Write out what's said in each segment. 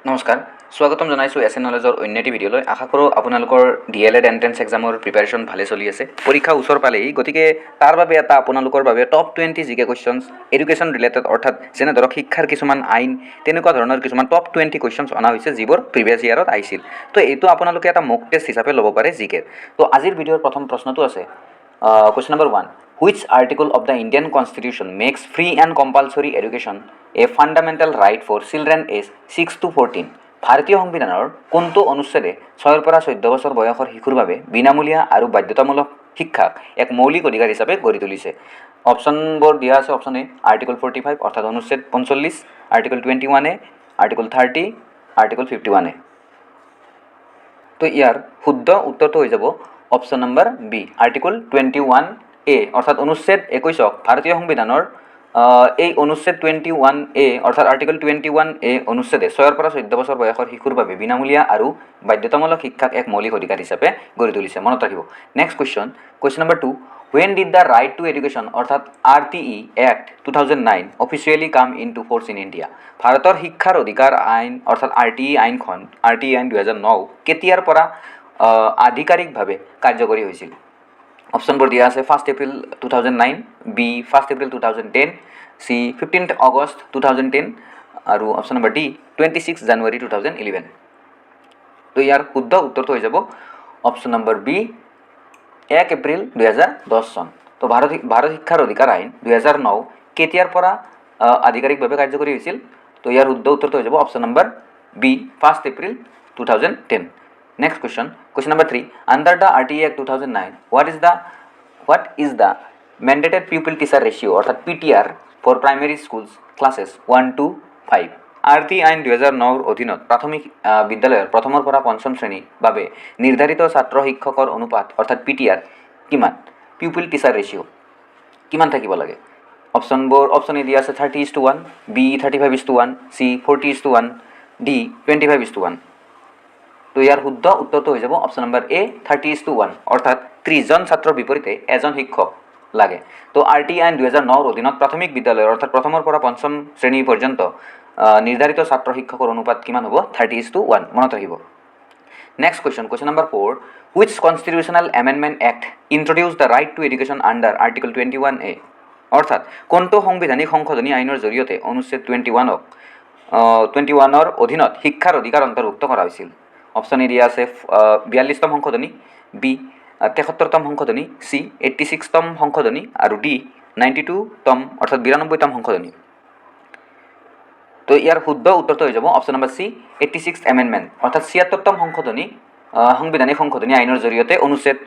নমস্কাৰ স্বাগতম জনাইছোঁ এছ এন নলেজৰ অন্য এটি ভিডিঅ'লৈ। আশা কৰোঁ আপোনালোকৰ DLED এণ্ট্ৰেন্স এক্সামৰ প্ৰিপাৰেশ্যন ভালে চলি আছে। পৰীক্ষা ওচৰ পালেহি, গতিকে তাৰ বাবে এটা আপোনালোকৰ বাবে টপ 20 জিকে কুৱেশ্যনছ এডুকেশ্যন ৰিলেটেড, অৰ্থাৎ যেনে ধৰক শিক্ষাৰ কিছুমান আইন, তেনেকুৱা ধৰণৰ কিছুমান টপ 20 কুৱেশ্যনছ অনা হৈছে যিবোৰ প্ৰিভিয়াছ ইয়াৰত আহিছিল। তো এইটো আপোনালোকে এটা মক টেষ্ট হিচাপে ল'ব পাৰে জিকেৰ। তো আজিৰ ভিডিঅ'ৰ প্ৰথম প্ৰশ্নটো আছে question number 1, which article of the Indian Constitution makes free and compulsory education a fundamental right for children age 6 to 14? ভাৰতীয় সংবিধানৰ কোনটো অনুচ্ছেদে 6 পৰা 14 বছৰ বয়সৰ শিশুৰ বাবে বিনামূলীয়া আৰু বাধ্যতামূলক শিক্ষাক এক মৌলিক অধিকাৰ হিচাপে গঢ়ি তুলিছে? অপশ্যনবোৰ দিয়া আছে। অপশ্যন এ আৰ্টিকল 45 অৰ্থাৎ অনুচ্ছেদ 45, article 21A, article 30, article 51A। তো ইয়াৰ শুদ্ধ উত্তৰটো হৈ যাব option number B, article 21A অৰ্থাৎ অনুচ্ছেদ 21 ভাৰতীয় সংবিধানৰ এই অনুচ্ছেদ 21A অৰ্থাৎ আৰ্টিকল 21A অনুচ্ছেদে 6 পৰা 14 বছৰ বয়সৰ শিশুৰ বাবে বিনামূলীয়া আৰু বাধ্যতামূলক শিক্ষাক এক মৌলিক অধিকাৰ হিচাপে গঢ়ি তুলিছে। মনত ৰাখিব। Next question number 2, when did the right to education অৰ্থাৎ RTE Act 2009 officially come into force in India? ভাৰতৰ শিক্ষাৰ অধিকাৰ আইন অৰ্থাৎ RTE আইন 2009 কেতিয়াৰ পৰা আধিকাৰিকভাৱে কাৰ্যকৰী হৈছিল? অপশ্যনবোৰ দিয়া আছে। 1 April 2009, B 1 April 2010, C 15 August 2010 আৰু অপশ্যন নম্বৰ ডি 26 জানুৱাৰী 2011। তো ইয়াৰ শুদ্ধ উত্তৰটো হৈ যাব অপশ্যন নম্বৰ বি 1 এপ্ৰিল 2010 চন। তো ভাৰত শিক্ষাৰ অধিকাৰ আইন 2009 কেতিয়াৰ পৰা আধিকাৰিকভাৱে কাৰ্যকৰী হৈছিল? তো ইয়াৰ শুদ্ধ উত্তৰটো হৈ যাব option number B 1 April 2010। Next question number 3. Under the RTE Act 2009, what is the mandated pupil teacher ratio অর্থাৎ PTR for primary schools classes 1 to 5? RTE আইন 2009 অধীনত প্ৰাথমিক বিদ্যালয়ৰ প্ৰথমৰ পৰা পঞ্চম শ্ৰেণীৰ বাবে নিৰ্ধাৰিত ছাত্ৰ শিক্ষকৰ অনুপাত অৰ্থাৎ PTR কিমান? পিউপিল টিচাৰ ৰেচিঅ' কিমান থাকিব লাগে? অপশ্যন এ দিয়া আছে 30:1, বি 35:1, চি 40:1, ডি 25:1। তো ইয়াৰ শুদ্ধ উত্তৰটো হৈ যাব অপশ্যন নম্বৰ এ 30:1 অৰ্থাৎ 30জন ছাত্ৰৰ বিপৰীতে এজন শিক্ষক লাগে। তো RTE আইন 2009 অধীনত প্ৰাথমিক বিদ্যালয়ৰ অৰ্থাৎ প্ৰথমৰ পৰা পঞ্চম শ্ৰেণী পৰ্যন্ত নিৰ্ধাৰিত ছাত্ৰ শিক্ষকৰ অনুপাত কিমান হ'ব? 30:1। মনত ৰাখিব। Next question number 4, which constitutional amendment act introduced the right to education under article 21A? অৰ্থাৎ কোনটো সাংবিধানিক সংশোধনী আইনৰ জৰিয়তে অনুচ্ছেদ 21ৰ অধীনত শিক্ষাৰ অধিকাৰ অন্তৰ্ভুক্ত কৰা হৈছিল? অপশ্যন এ দিয়া আছে 42তম সংশোধনী, বি 73তম সংশোধনী, চি 86তম সংশোধনী আৰু ডি 92তম অৰ্থাৎ 92তম সংশোধনী। তো ইয়াৰ শুদ্ধ উত্তৰটো হৈ যাব option number C 86th amendment অৰ্থাৎ 76তম সংশোধনী সাংবিধানিক সংশোধনী আইনৰ জৰিয়তে অনুচ্ছেদ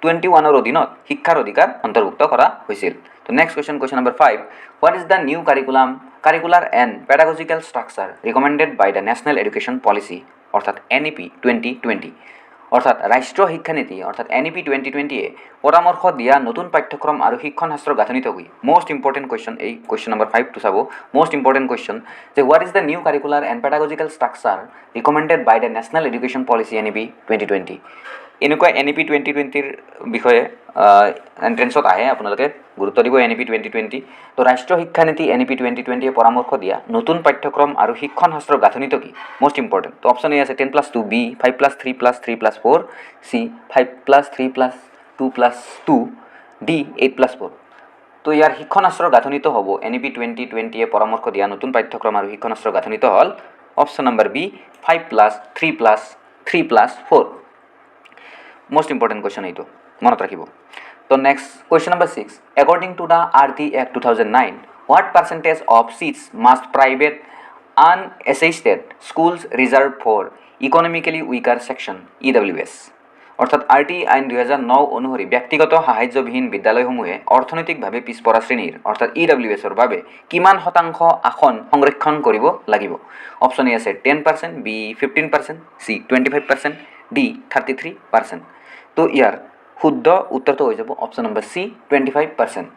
21ৰ অধীনত শিক্ষাৰ অধিকাৰ অন্তৰ্ভুক্ত কৰা হৈছিল। তো next question number 5, what is the new curricular and pedagogical structure recommended by the national education policy অৰ্থাৎ NEP 2020? অৰ্থাৎ ৰাষ্ট্ৰীয় শিক্ষানীতি অৰ্থাৎ NEP 2020-এ পৰামৰ্শ দিয়া নতুন পাঠ্যক্ৰম আৰু শিক্ষণ শাস্ত্ৰৰ গাঁথনিটো কি? মষ্ট ইম্পৰ্টেণ্ট কুৱেশ্যন এই কুৱেশ্যন নম্বৰ 5টো চাব। মষ্ট ইম্পৰ্টেণ্ট কুৱেশ্যন যে what is the new curricular and pedagogical structure recommended by the national education policy NEP 2020? এনেকুৱা NEP 2020ৰ বিষয়ে এণ্ট্ৰেন্সত আহে, আপোনালোকে গুৰুত্ব দিব NEP 2020। তো ৰাষ্ট্ৰীয় শিক্ষানীতি NEP 2020-এ পৰামৰ্শ দিয়া নতুন পাঠ্যক্ৰম আৰু শিক্ষণ শাস্ত্ৰৰ গাঁথনিটো কি? Most important. তো অপশ্যন এ আছে 10+2, বি 5+3+3+4, চি 5+3+2+2, ডি 8+4। তো ইয়াৰ শিক্ষণ শাস্ত্ৰৰ গাঁথনিটো হ'ব NEP 2020-এ পৰামৰ্শ দিয়া নতুন পাঠ্যক্ৰম আৰু শিক্ষণ শাস্ত্ৰৰ গাঁথনিটো হ'ল option number B 5+3+3+4। most important question এইটো মনত ৰাখিব। তো next question number 6, according to the RTE Act 2009, what percentage of seats must private unassisted schools reserve for economically weaker section EWS? অৰ্থাৎ RTE আইন 2009 অনুসৰি ব্যক্তিগত সাহায্যবিহীন বিদ্যালয়সমূহে অৰ্থনৈতিকভাৱে পিছপৰা শ্ৰেণীৰ অৰ্থাৎ EWS-ৰ বাবে কিমান শতাংশ আসন সংৰক্ষণ কৰিব লাগিব? অপশ্যন এ আছে 10%, বি 15%, চি 25%, ডি 33%। তো ইয়াৰ শুদ্ধ উত্তৰটো হৈ যাব option number C 25%।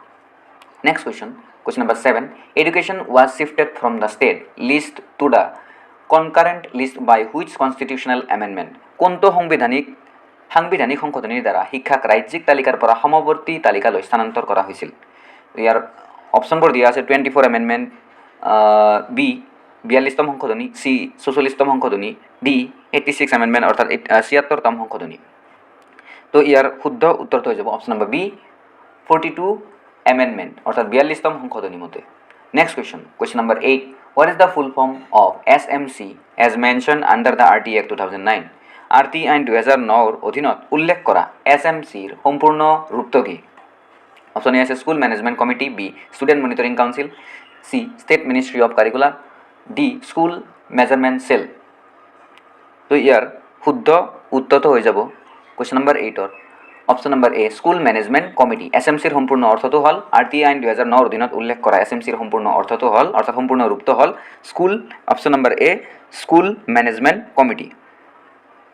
Next question number 7, education was shifted from the state list to the concurrent list by which constitutional amendment? কোনটো সাংবিধানিক সংশোধনীৰ দ্বাৰা শিক্ষাক ৰাজ্যিক তালিকাৰ পৰা সমৱৰ্তী তালিকালৈ স্থানান্তৰ কৰা হৈছিল? ইয়াৰ অপশ্যনবোৰ দিয়া আছে 24 এমেণ্ডমেণ্ট, বি 42তম সংশোধনী, চি 44তম সংশোধনী, ডি 86 এমেণ্ডমেণ্ট অৰ্থাৎ 76তম সংশোধনী। তো ইয়াৰ শুদ্ধ উত্তৰটো হৈ যাব অপশ্যন নম্বৰ বি 42 এমেণ্ডমেণ্ট অৰ্থাৎ 42তম সংশোধনী মতে। Next question number 8, what is the full form of SMC as mention under the RT Act 2009? RT আইন 2009ৰ অধীনত উল্লেখ কৰা SMCৰ সম্পূৰ্ণ ৰূপটো কি? অপশ্যন এ আছে school management committee, B student monitoring council, C state ministry of curricular, D school measurement cell. তো ইয়াৰ শুদ্ধ উত্তৰটো হৈ যাব কুৱেশ্যন নম্বৰ 8ৰ option number A school management committee. SMCৰ সম্পূৰ্ণ অৰ্থটো হ'ল RT আইন 2009ৰ অধীনত উল্লেখ কৰা SMCৰ সম্পূৰ্ণ অৰ্থটো হ'ল অৰ্থাৎ সম্পূৰ্ণ ৰূপটো হ'ল school, option number A school management committee.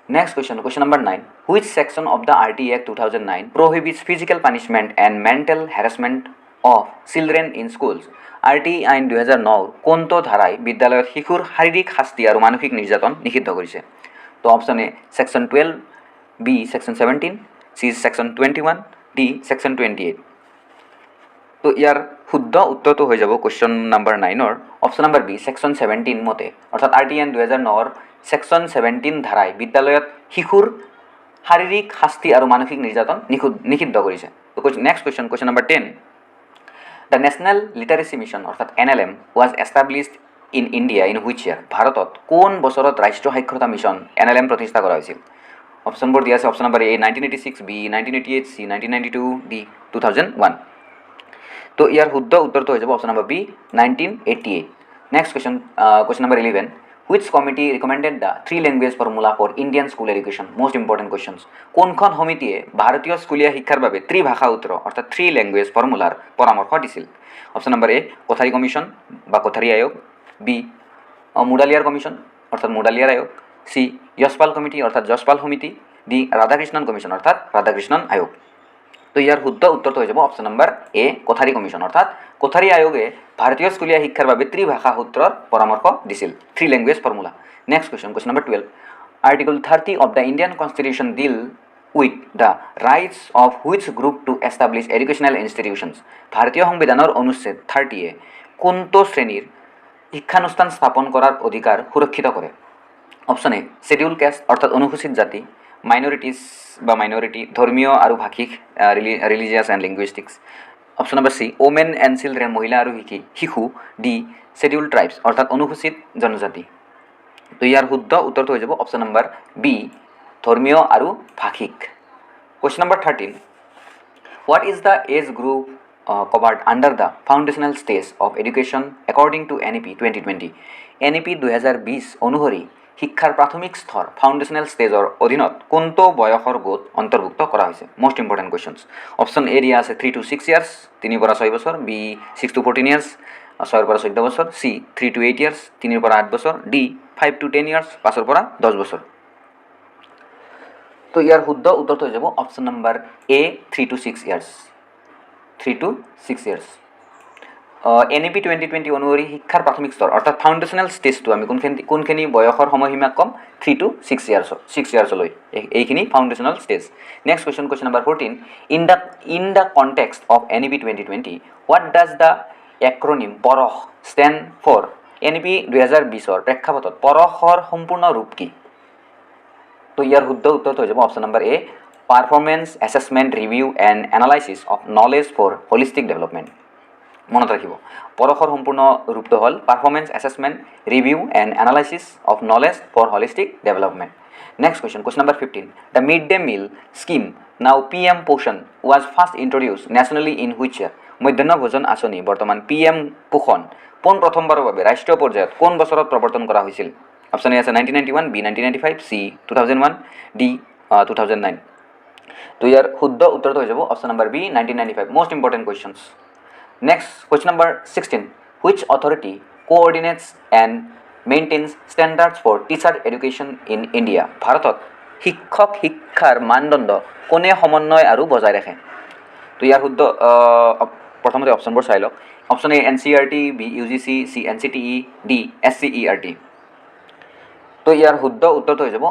Next question number 9. Which section of the RT Act 2009 prohibits physical punishment and mental harassment of children in schools? RT আইন 2009 কোনটো ধাৰাই বিদ্যালয়ত শিশুৰ শাৰীৰিক শাস্তি আৰু মানসিক নিৰ্যাতন নিষিদ্ধ কৰিছে? তো option A section 12, B section 17, C section 21, D section 28। তো ইয়াৰ শুদ্ধ উত্তৰটো হৈ যাব কুৱেশ্যন নম্বৰ 9ৰ অপশ্যন নম্বৰ বি সেকশ্যন 17 মতে অৰ্থাৎ RT আইন 2009ৰ সেকশ্যন 17 ধাৰাই বিদ্যালয়ত শিশুৰ শাৰীৰিক শাস্তি আৰু মানসিক নিৰ্যাতন নিষিদ্ধ কৰিছে। তো next question number 10, the national লিটাৰেচি mission অৰ্থাৎ NLM was established in India in which ইয়াৰ? ভাৰতত কোন বছৰত ৰাষ্ট্ৰীয় সাক্ষৰতা মিছন NLM প্ৰতিষ্ঠা কৰা হৈছিল? অপশ্যনবোৰ দিয়া আছে option number A 1986, B 1988, C 1992, D 2001। তো ইয়াৰ শুদ্ধ উত্তৰটো হৈ যাব option number B 1988। Next question number 11, which committee recommended the 3 language formula for Indian school education? Most important questions. কোনখন সমিতিয়ে ভাৰতীয় স্কুলীয়া শিক্ষাৰ বাবে ত্ৰিভাষা সূত্ৰ অৰ্থাৎ 3 ল্যাঙ্গুৱেজ ফৰ্মুলাৰ পৰামৰ্শ দিছিল? অপশ্যন নম্বৰ এ কোঠাৰী কমিশ্যন বা কোঠাৰী আয়োগ, বি মুডালিয়াৰ কমিশ্যন অৰ্থাৎ মুডালিয়াৰ আয়োগ, চি যশপাল কমিটি অৰ্থাৎ যশপাল সমিতি, ডি ৰাধাকৃষ্ণন কমিশ্যন অৰ্থাৎ ৰাধাকৃষ্ণন আয়োগ। তো ইয়াৰ শুদ্ধ উত্তৰটো হৈ যাব অপশ্যন নম্বৰ এ কোঠাৰী কমিশ্যন অৰ্থাৎ কোঠাৰী আয়োগে ভাৰতীয় স্কুলীয়া শিক্ষাৰ বাবে ত্ৰিভাষা সূত্ৰৰ পৰামৰ্শ দিছিল 3 language formula. Next question number 12, article 30 of the Indian constitution deal with the rights of which group to establish educational institutions? ভাৰতীয় সংবিধানৰ অনুচ্ছেদ 30-এ কোনটো শ্ৰেণীৰ শিক্ষানুষ্ঠান স্থাপন কৰাৰ অধিকাৰ সুৰক্ষিত কৰে? অপশ্যন এ শেডিউল কাষ্ট অৰ্থাৎ অনুসূচিত জাতি, মাইনৰিটি ধৰ্মীয় আৰু ভাষিক religious and linguistics, option number C women and children মহিলা আৰু শিশু, ডি শেডিউল ট্ৰাইবছ অৰ্থাৎ অনুসূচিত জনজাতি। তো ইয়াৰ শুদ্ধ উত্তৰটো হৈ যাব অপশ্যন নম্বৰ বি ধৰ্মীয় আৰু ভাষিক। Question number 13, what is the age group covered under the foundational stage of education according to NEP 2020? NEP 2020 অনুসৰি শিক্ষাৰ প্ৰাথমিক স্তৰ ফাউণ্ডেশ্যনেল ষ্টেজৰ অধীনত কোনটো বয়সৰ গোট অন্তৰ্ভুক্ত কৰা হৈছে? Most important questions. Option A দিয়া আছে 3 to 6 ইয়াৰ্ছ 3 পৰা 6 বছৰ, বি 6 to 14 ইয়াৰ্ছ 6 পৰা 14 বছৰ, চি 3 to 8 ইয়াৰ্ছ 3 পৰা 8 বছৰ, ডি 5 to 10 ইয়াৰ্ছ 5 পৰা 10 বছৰ। তো ইয়াৰ শুদ্ধ উত্তৰটো হৈ যাব option number A 3 to 6 years 3 to 6 years. NEP 2020 অনুসৰি শিক্ষাৰ প্ৰাথমিক স্তৰ অৰ্থাৎ ফাউণ্ডেশ্যনেল ষ্টেজটো আমি কোনখিনি বয়সৰ সময়সীমাক ক'ম? 3 to 6 ইয়াৰ্ছলৈ এইখিনি foundational stage. Next question number 14, in the context of NEP 2020 what does the acronym PARAKH stand for? NEP 2020ৰ প্ৰেক্ষাপটত পৰশৰ সম্পূৰ্ণ ৰূপ কি? তো ইয়াৰ শুদ্ধ উত্তৰটো হৈ যাব option number A performance assessment review and analysis of knowledge for holistic development. মনত ৰাখিব পৰশৰ সম্পূৰ্ণ ৰূপটো হ'ল performance assessment review and analysis of knowledge for holistic development. Next question number 15, the mid day meal scheme now PM Poshan was first introduced nationally in which year? মধ্যাহ্ন ভোজন আঁচনি বৰ্তমান PM পোষণ প্ৰথমবাৰৰ বাবে ৰাষ্ট্ৰীয় পৰ্যায়ত কোন বছৰত প্ৰৱৰ্তন কৰা হৈছিল? অপশ্যন এ আছে 1991, বি 1995, চি 2001, ডি 2009। তো ইয়াৰ শুদ্ধ উত্তৰটো হৈ যাব option number B 1995। Most important questions. Next, question number 16. Which authority coordinates and maintains standards for teacher education in India? ভাৰতত শিক্ষক শিক্ষাৰ মানদণ্ড কোনে সমন্বয় আৰু বজাই ৰাখে? তো ইয়াৰ শুদ্ধ প্ৰথমতে অপশ্যনবোৰ চাই লওক। Option A NCERT, B UGC, C NCTE, D SCERT। তো ইয়াৰ শুদ্ধ উত্তৰটো হৈ যাব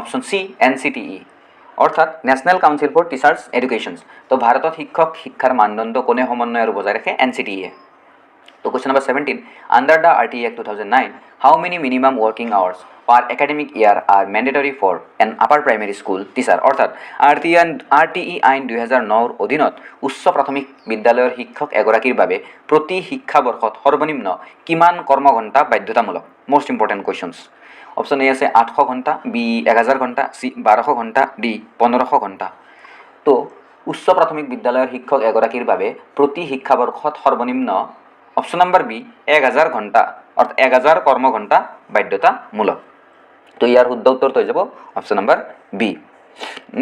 অপশ্যন চি NCTE অৰ্থাৎ national council for teachers educations. তো ভাৰতত শিক্ষক শিক্ষাৰ মানদণ্ড কোনে সমন্বয় আৰু বজাই ৰাখে? NCTE। তো question number 17, under the RTE Act 2009, how many minimum working hours per academic year are mandatory for an upper primary school teacher. অর্থাৎ RTE আইন 2009 অধীনত উচ্চ প্ৰাথমিক বিদ্যালয়ৰ শিক্ষক এগৰাকীৰ বাবে প্ৰতি শিক্ষাবৰ্ষত সৰ্বনিম্ন কিমান কৰ্মঘণ্টা বাধ্যতামূলক? Most important questions. Option A আছে 800 ঘণ্টা, বি 1000 ঘণ্টা, সি 1200 ঘণ্টা, ডি 1500 ঘণ্টা। তো উচ্চ প্ৰাথমিক বিদ্যালয়ৰ শিক্ষক এগৰাকীৰ বাবে প্ৰতি শিক্ষাবৰ্ষত সৰ্বনিম্ন অপশ্যন নাম্বাৰ বি 1000 ঘণ্টা অৰ্থাৎ 1000 কৰ্মঘণ্টা বাধ্যতামূলক। তো ইয়াৰ শুদ্ধ উত্তৰটো হৈ যাব option number B.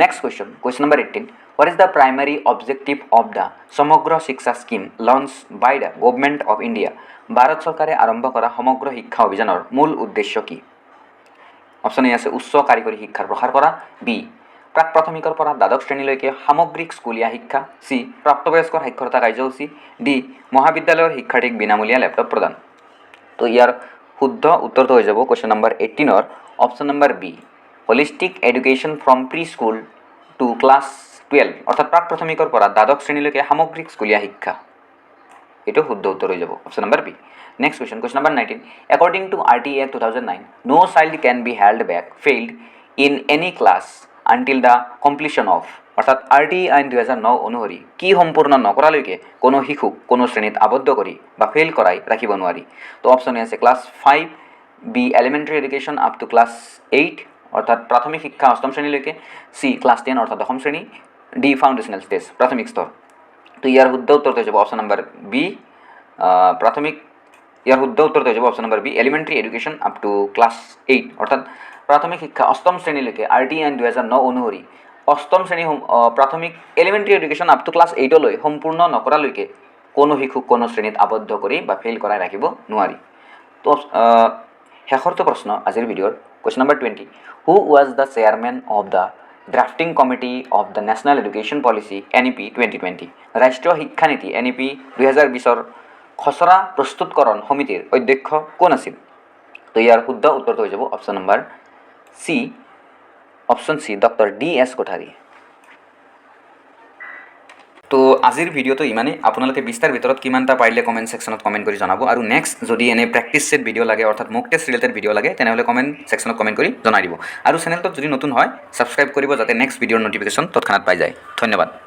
Next question, question number 18, what is the primary objective of the Samagra Shiksha scheme launch by the government of India? ভাৰত চৰকাৰে আৰম্ভ কৰা সমগ্ৰ শিক্ষা অভিযানৰ মূল উদ্দেশ্য কি? অপশ্যন এ আছে উচ্চ কাৰিকৰী শিক্ষাৰ প্ৰসাৰ কৰা, বি প্ৰাক প্ৰাথমিকৰ পৰা দ্বাদশ শ্ৰেণীলৈকে সামগ্ৰিক স্কুলীয়া শিক্ষা, চি প্ৰাপ্তবয়স্কৰ সাক্ষৰতা কাৰ্যসূচী, ডি মহাবিদ্যালয়ৰ শিক্ষাৰ্থীক বিনামূলীয়া লেপটপ প্ৰদান। তো ইয়াৰ শুদ্ধ উত্তৰটো হৈ যাব কুৱেশ্যন নাম্বাৰ 18-ৰ option number B, holistic education from pre school to class 12, অৰ্থাৎ প্ৰাক প্ৰাথমিকৰ পৰা দ্বাদশ শ্ৰেণীলৈকে সামগ্ৰিক স্কুলীয়া শিক্ষা। এইটো শুদ্ধ উত্তৰ হৈ যাব option number B. Next question, question number 19, according to RTE Act 2009, no child can be held back failed in any class until the completion of, অৰ্থাৎ RTE আইন 2009 অনুসৰি কি সম্পূৰ্ণ নকৰালৈকে কোনো শিশুক কোনো শ্ৰেণীত আবদ্ধ কৰি বা ফেইল কৰাই ৰাখিব নোৱাৰি। তো অপশ্যন এ আছে class 5, B elementary education up to class 8, অৰ্থাৎ প্ৰাথমিক শিক্ষা অষ্টম শ্ৰেণীলৈকে, চি ক্লাছ 10 অৰ্থাৎ দশম শ্ৰেণী, ডি ফাউণ্ডেশ্যনেল ষ্টেজ প্ৰাথমিক স্তৰ। তো ইয়াৰ শুদ্ধ উত্তৰটো হৈ যাব অপশ্যন নাম্বাৰ বি, ইয়াৰ শুদ্ধ উত্তৰটো হৈ যাব option number B, elementary education up to class 8, অৰ্থাৎ প্ৰাথমিক শিক্ষা অষ্টম শ্ৰেণীলৈকে RTE আইন 2009 অনুসৰি অষ্টম শ্ৰেণী প্ৰাথমিক elementary education up to class 8লৈ সম্পূৰ্ণ নকৰালৈকে কোনো শিশুক কোনো শ্ৰেণীত আবদ্ধ কৰি বা ফেইল কৰাই ৰাখিব নোৱাৰি। তো শেষৰটো প্ৰশ্ন আজিৰ ভিডিঅ'ৰ, question number 20, who was the chairman of the drafting committee of the national education policy NEP 2020? ৰাষ্ট্ৰীয় শিক্ষানীতি NEP 2020-ৰ খচৰা প্ৰস্তুতকৰণ সমিতিৰ অধ্যক্ষ কোন আছিল? তো ইয়াৰ শুদ্ধ উত্তৰটো হৈ যাব option number C, option C doctor DS Kothari. তো আজিৰ ভিডিঅ'টো ইমানেই। আপোনালোকে 20টাৰ ভিতৰত কিমানটা পাৰিলে কমেণ্ট ছেকশ্যনত কমেণ্ট কৰি জনাব, আৰু নেক্সট যদি এনে প্ৰেক্টিছ ছেট ভিডিঅ' লাগে অৰ্থাৎ মক টেষ্ট ৰিলেটেড ভিডিঅ' লাগে তেনেহ'লে কমেণ্ট ছেকশ্যনত কমেণ্ট কৰি জনাই দিব। আৰু চেনেলটোত যদি নতুন হয় ছাবস্ক্ৰাইব কৰিব যাতে নেক্সট ভিডিঅ'ৰ ন'টিফিকেশ্যন তৎক্ষণাত পাই যায়। ধন্যবাদ।